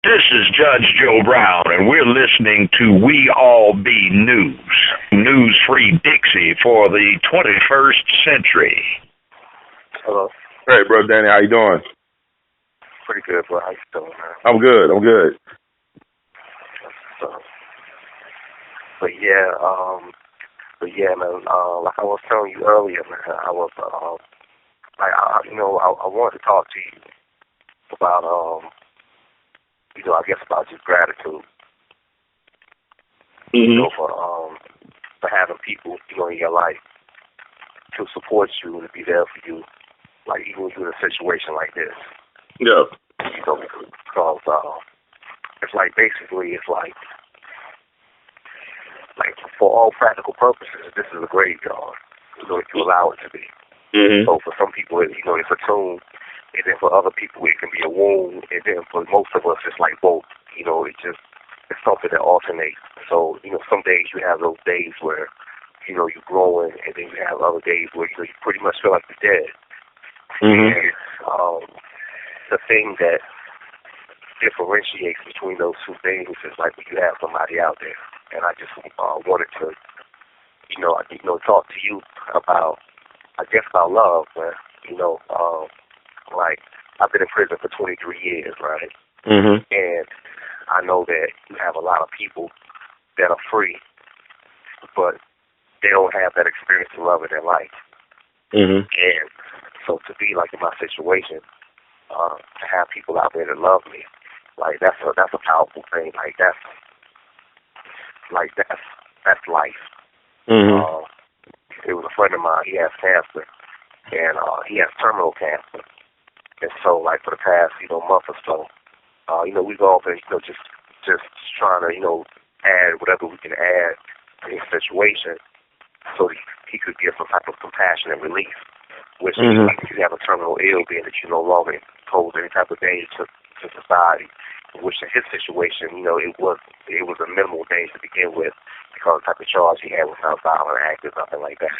This is Judge Joe Brown, and we're listening to We All Be News, news-free Dixie for the 21st century. Hello. Hey, bro, Danny, how you doing? Pretty good, bro. How you doing, man? I'm good. So, man. Like I was telling you earlier, man, I was, I wanted to talk to you about, I guess about just gratitude. Mm-hmm. For having people, in your life to support you and to be there for you, like even when you're in a situation like this. Yeah. Because it's like basically for all practical purposes, this is a graveyard. If you allow it to be. Mm-hmm. So for some people, it's a tomb, and then for other people, it can be a womb, and then for most of us, it's like both. It's something that alternates. So some days you have those days where you're growing, and then you have other days where you pretty much feel like you're dead. Mm-hmm. And the thing that differentiates between those two things is like when you have somebody out there. And I just wanted to, talk to you about, about love, man. Like I've been in prison for 23 years, right? Mm-hmm. And I know that you have a lot of people that are free, but they don't have that experience of love in their life. Mm-hmm. And so to be like in my situation, to have people out there that love me, like that's a powerful thing. That's life. Mm-hmm. It was a friend of mine. He has cancer, and he has terminal cancer. And so, like for the past month or so, we've all been just trying to add whatever we can add to his situation, so he could get some type of compassion and relief. Which Mm-hmm. you have a terminal ill, being that you no longer pose any type of danger to society. Which in his situation, it was a minimal danger to begin with, because the type of charge he had was not violent active, nothing like that.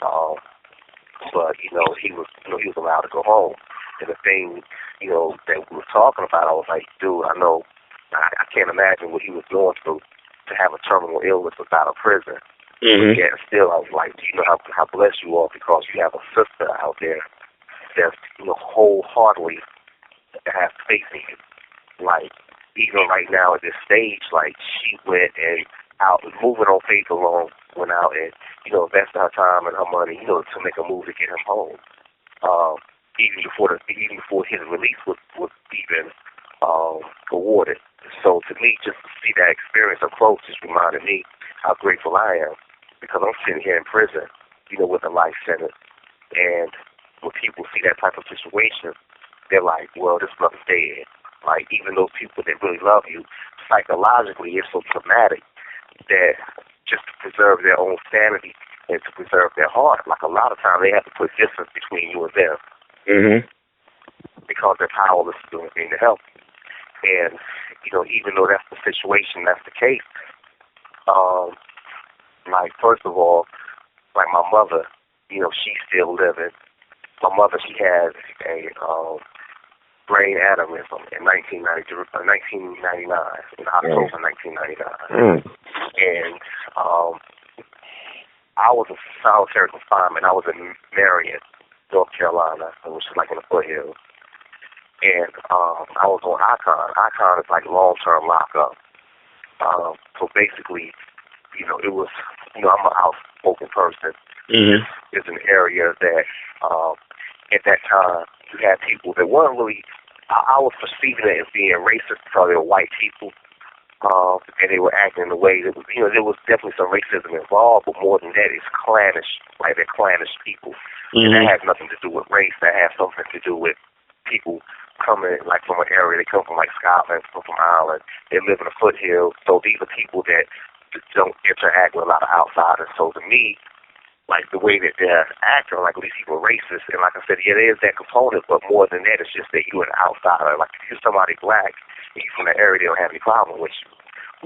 But he was allowed to go home. And the thing that we were talking about, I was like, dude, I know I can't imagine what he was going through to have a terminal illness without a prison. Mm-hmm. But yet still, I was like, do you know how blessed you are, because you have a sister out there that's wholeheartedly has faith in you. Like, even right now at this stage, like, she went and out, moving on faith alone, went out and, invested her time and her money, to make a move to get him home. Even before his release was even awarded. So to me, just to see that experience up close just reminded me how grateful I am, because I'm sitting here in prison, with a life sentence. And when people see that type of situation, they're like, well, this brother's dead. Like, even those people that really love you, psychologically, it's so traumatic that just to preserve their own sanity and to preserve their heart, like a lot of times they have to put distance between you and them. Mm-hmm. Because they're powerless to do anything to help. And, even though that's the situation, that's the case, like, first of all, like my mother, she's still living. My mother, she has a brain aneurysm in 1999, in October 1999. Mm. And I was in solitary confinement. I was in Marion, North Carolina, which is like in the foothills. And I was on Icon. Icon is like long-term lockup. So basically, it was, I'm an outspoken person. Mm-hmm. It's an area that at that time you had people that weren't really, I was perceiving it as being racist because they were white people. And they were acting in a way that was, there was definitely some racism involved, but more than that, it's clannish, like they're clannish people. Mm-hmm. And that has nothing to do with race. That has something to do with people coming, like, from an area. They come from, like, Scotland, come from Ireland. They live in the foothills. So these are people that don't interact with a lot of outsiders. So to me, like, the way that they're acting, like, these people are racist. And like I said, yeah, there is that component, but more than that, it's just that you're an outsider. Like, if you're somebody black, and you're from the area, they don't have any problem with you.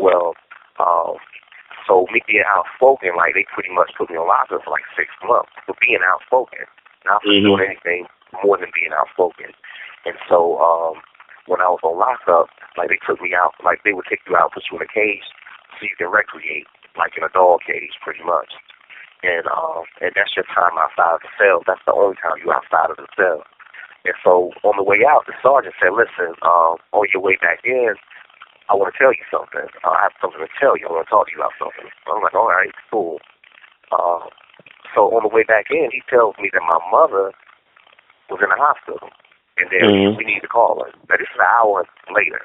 Well, so me being outspoken, like, they pretty much put me on lockdown for like 6 months for being outspoken, not for doing anything more than being outspoken. And so when I was on lockup, like they took me out, like they would take you out, put you in a cage so you can recreate, like in a dog cage, pretty much. And that's your time outside of the cell. That's the only time you're outside of the cell. And so on the way out, the sergeant said, listen, on your way back in, I want to tell you something. I have something to tell you. I want to talk to you about something. I'm like, all right, cool. So on the way back in, he tells me that my mother was in the hospital, and then we need to call her. Now, this is an hour later.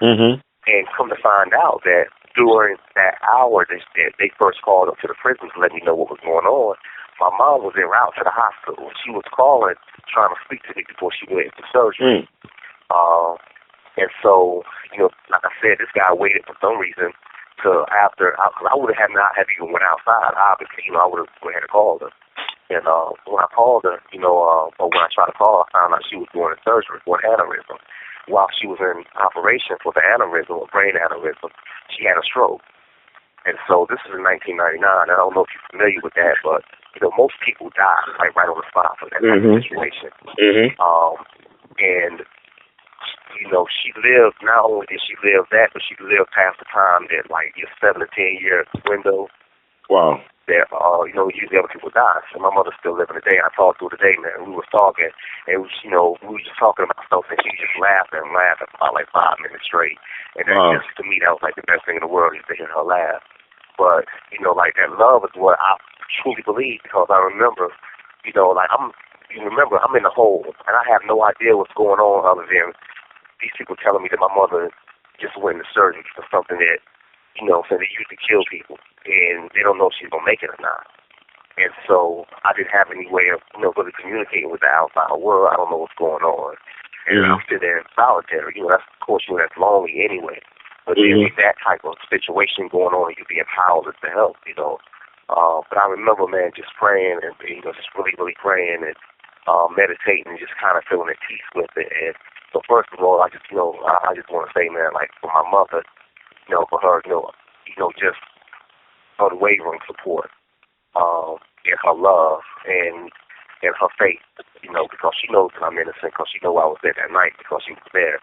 And come to find out that during that hour that they first called up to the prison to let me know what was going on, my mom was en route to the hospital. She was calling, trying to speak to me before she went into surgery. And so, you know, like I said, this guy waited for some reason to after, I would have not have even went outside, obviously, you know, I would have had to call her. And when I called her, you know, or when I tried to call her, I found out she was doing a surgery for an aneurysm. While she was in operation for the aneurysm, or brain aneurysm, she had a stroke. And so this is in 1999. I don't know if you're familiar with that, but, you know, most people die like right on the spot for that type of situation. And you know, she lived, not only did she live that, but she lived past the time that, like, your 7 to 10 year window. Wow. That, you know, usually other people die. So my mother's still living today. I talked to her today, man. We was talking, and, you know, we were just talking about stuff, and she just laughing and laughing for about, like, 5 minutes straight. And that just, to me, that was, like, the best thing in the world, is to hear her laugh. But, you know, like, that love is what I truly believe, because I remember, you know, like, I'm in the hole, and I have no idea what's going on other than these people telling me that my mother just went into surgery for something that, you know, so they usually kill people, and they don't know if she's going to make it or not. And so I didn't have any way of, you know, really communicating with the outside world. I don't know what's going on. And I'm sitting there in solitary. You know, that's, of course, you know, that's lonely anyway. But then with that type of situation going on, you'd be powerless to help, you know. But I remember, man, just praying and, you know, just really, really praying and meditating and just kind of feeling at peace with it. And so first of all, I just, you know, I just want to say, man, like, for my mother, you know, for her, you know, just unwavering support, and her love and her faith, you know, because she knows that I'm innocent, because she knows I was there that night, because she was there.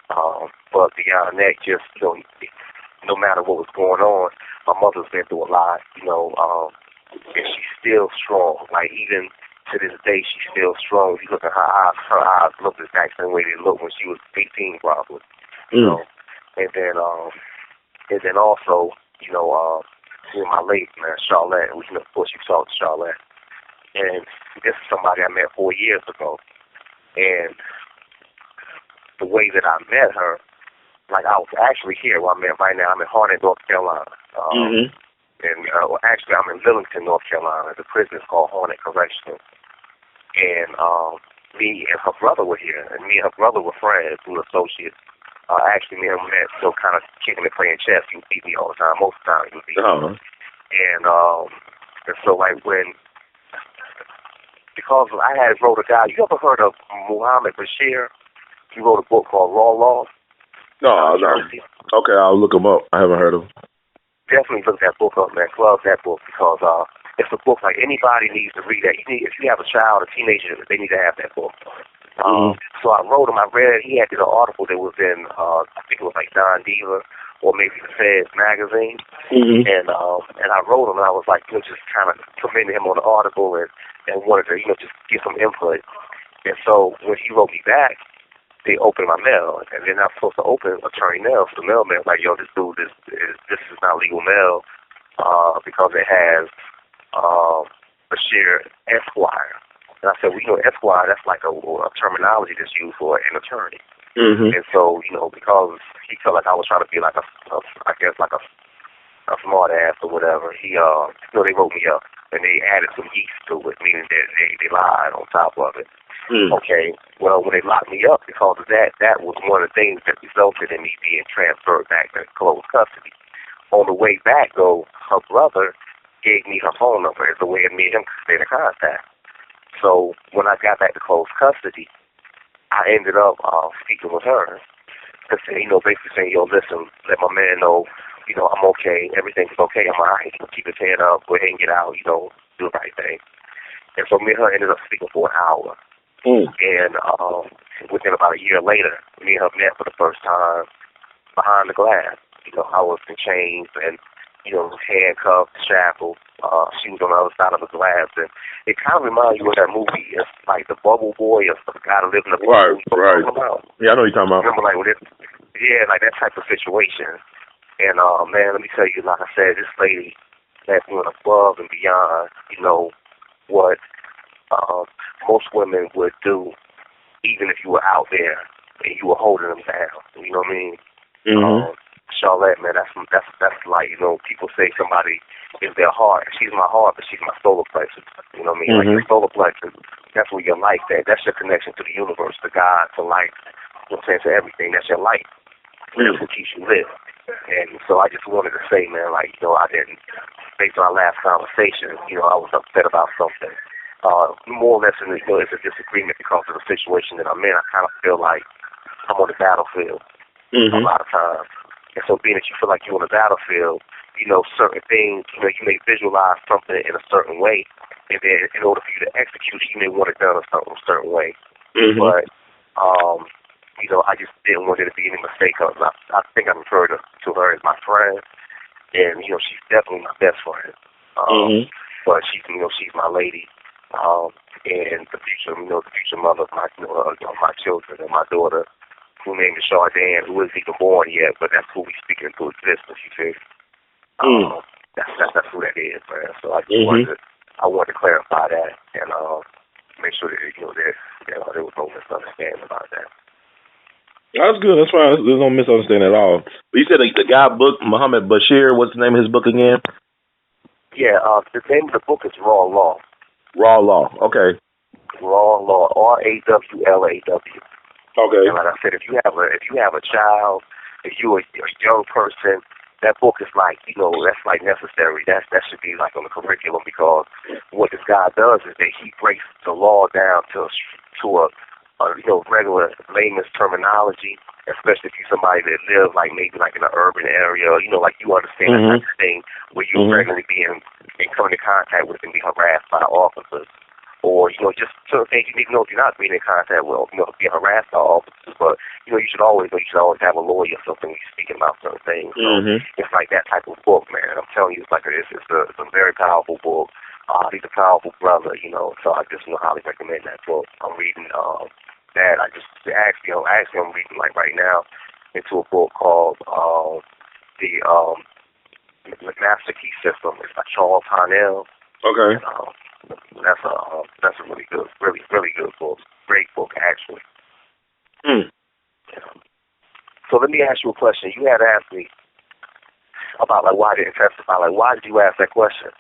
But beyond that, just, you know, no matter what was going on, my mother's been through a lot, you know, and she's still strong. Like, even to this day, she's still strong. If you look at her eyes look the exact same way they looked when she was 18, probably. You know, and then also, you know, my late man, Charlotte, which, of course, you saw Charlotte, and this is somebody I met 4 years ago, and the way that I met her, like, I was actually here where I'm at right now. I'm in Harnett, North Carolina. And actually, I'm in Lillington, North Carolina. The prison is called Harnett Correctional. And me and her brother were here, and me and her brother were friends, we were associates. Actually, me and him met still kind of kicking and playing chess. He would beat me all the time. Most of the time, he would beat me. And so, like, because I had wrote a guy, you ever heard of Muhammad Bashir? He wrote a book called Raw Law. No. Okay, I'll look him up. I haven't heard of him. Definitely look that book up, man. Love that book, because it's a book like anybody needs to read that. If you have a child, a teenager, they need to have that book. So I wrote him. I read it. He had did an article that was in, I think it was like Don Diva or maybe the Feds magazine. And I wrote him, and I was like, you know, just kind of commending him on the article and wanted to, you know, just get some input. And so when he wrote me back, they opened my mail, and they're not supposed to open attorney mail. So the mailman was like, yo, this dude, this is not legal mail, because it has Bashir Esquire. And I said, well, you know, Esquire, that's like a terminology that's used for an attorney. And so, you know, because he felt like I was trying to be like a smart ass or whatever, he, you know, they wrote me up, and they added some yeast to it, meaning that they lied on top of it. Okay, well, when they locked me up because of that, that was one of the things that resulted in me being transferred back to closed custody. On the way back, though, her brother gave me her phone number as a way of me and him staying in contact. So when I got back to closed custody, I ended up speaking with her and saying, you know, basically saying, yo, listen, let my man know, you know, I'm okay, everything's okay, I'm all right, keep his head up, go ahead and get out, you know, do the right thing. And so me and her ended up speaking for an hour. And within about a year later, me and her met for the first time behind the glass. I was in chains and, handcuffed, shackled. She was on the other side of the glass. And it kind of reminds you of that movie. It's like The Bubble Boy or The Guy That Lives in the Bubble. Right. Yeah, I know what you're talking about. Remember, like, like that type of situation. And, man, let me tell you, like I said, this lady that went above and beyond, what most women would do, even if you were out there and you were holding them down. You know what I mean? Mm-hmm. Charlotte, man, that's like, people say somebody is their heart. She's my heart, but she's my solar plexus. You know what I mean? Mm-hmm. Like your solar plexus, that's where your life at. That's your connection to the universe, to God, to life. You know what I'm saying? To everything. That's your life. That's what keeps you live. And so I just wanted to say, man, like, I didn't, based on our last conversation, I was upset about something. More or less, it's a disagreement because of the situation that I'm in. I kind of feel like I'm on the battlefield a lot of times. And so being that you feel like you're on the battlefield, certain things, you may visualize something in a certain way, and then in order for you to execute, you may want it done a certain way. Mm-hmm. But, I just didn't want there to be any mistake. I think I referred to her as my friend, and, she's definitely my best friend. But she's my lady. And the future mother of my children and my daughter, who named is Chardin, who isn't even born yet, but that's who we speaking into existence, you see. That's who that is, man. So I just wanted to clarify that and make sure that there was no misunderstanding about that. That's good. That's fine. There's no misunderstanding at all. But you said the guy book, Muhammad Bashir, what's the name of his book again? Yeah, the name of the book is Raw Law. Raw Law. Okay. Raw Law. RAWLAW. Okay. And like I said, if you have a child, if you're a young person, that book is like, that's like necessary. That should be like on the curriculum, because what this guy does is that he breaks the law down to a regular layman's terminology, especially if you're somebody that lives like maybe like in an urban area, like you understand that type of thing where you regularly come into contact with and be harassed by officers. Or, just certain things you need to know if you're not being in contact with, being harassed by officers. But, you should always have a lawyer or something when you're speaking about certain things. So it's like that type of book, man. I'm telling you, it's a very powerful book. He's a powerful brother, so I just highly recommend that book. I'm reading that. I'm reading like right now into a book called the Master Key System. It's by Charles Harnell. Okay. And, that's a really good, really good book. Great book, actually. So let me ask you a question. You had asked me about like why I didn't testify. Like, why did you ask that question?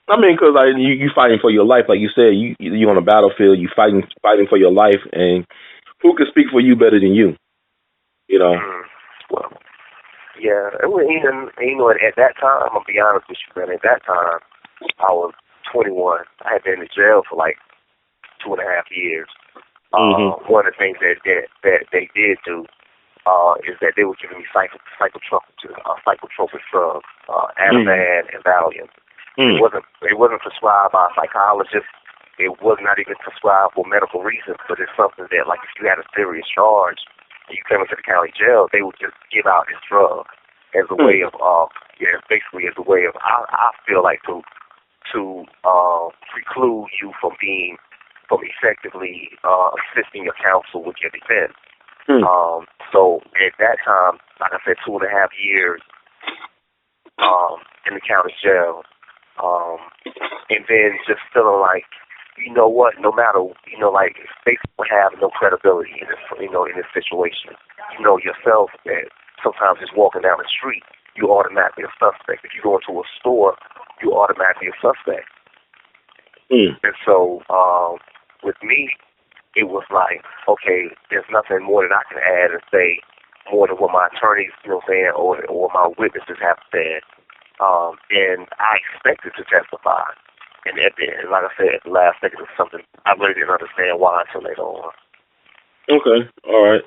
I mean, because you fighting for your life, like you said. You on the battlefield. You fighting for your life, and who can speak for you better than you? Well, yeah. And at that time, I'm gonna be honest with you, man. At that time, I was 21. I had been in jail for like 2.5 years. One of the things that they did do is that they were giving me psychotropic drugs, Ativan and Valium. It wasn't prescribed by a psychologist. It was not even prescribed for medical reasons, but it's something that, like, if you had a serious charge and you came into the county jail, they would just give out this drug as a way of, basically as a way of, I feel like to preclude you from effectively assisting your counsel with your defense. So at that time, like I said, 2.5 years in the county jail, and then just feeling like, no matter, like, basically have no credibility in this, in this situation. Yourself that sometimes just walking down the street, you're automatically a suspect. If you go into a store, you're automatically a suspect. And so with me, it was like, okay, there's nothing more that I can add and say more than what my attorneys, or my witnesses have said. And I expected to testify. And like I said, at the last second, it was something I really didn't understand why until later on. Okay, all right.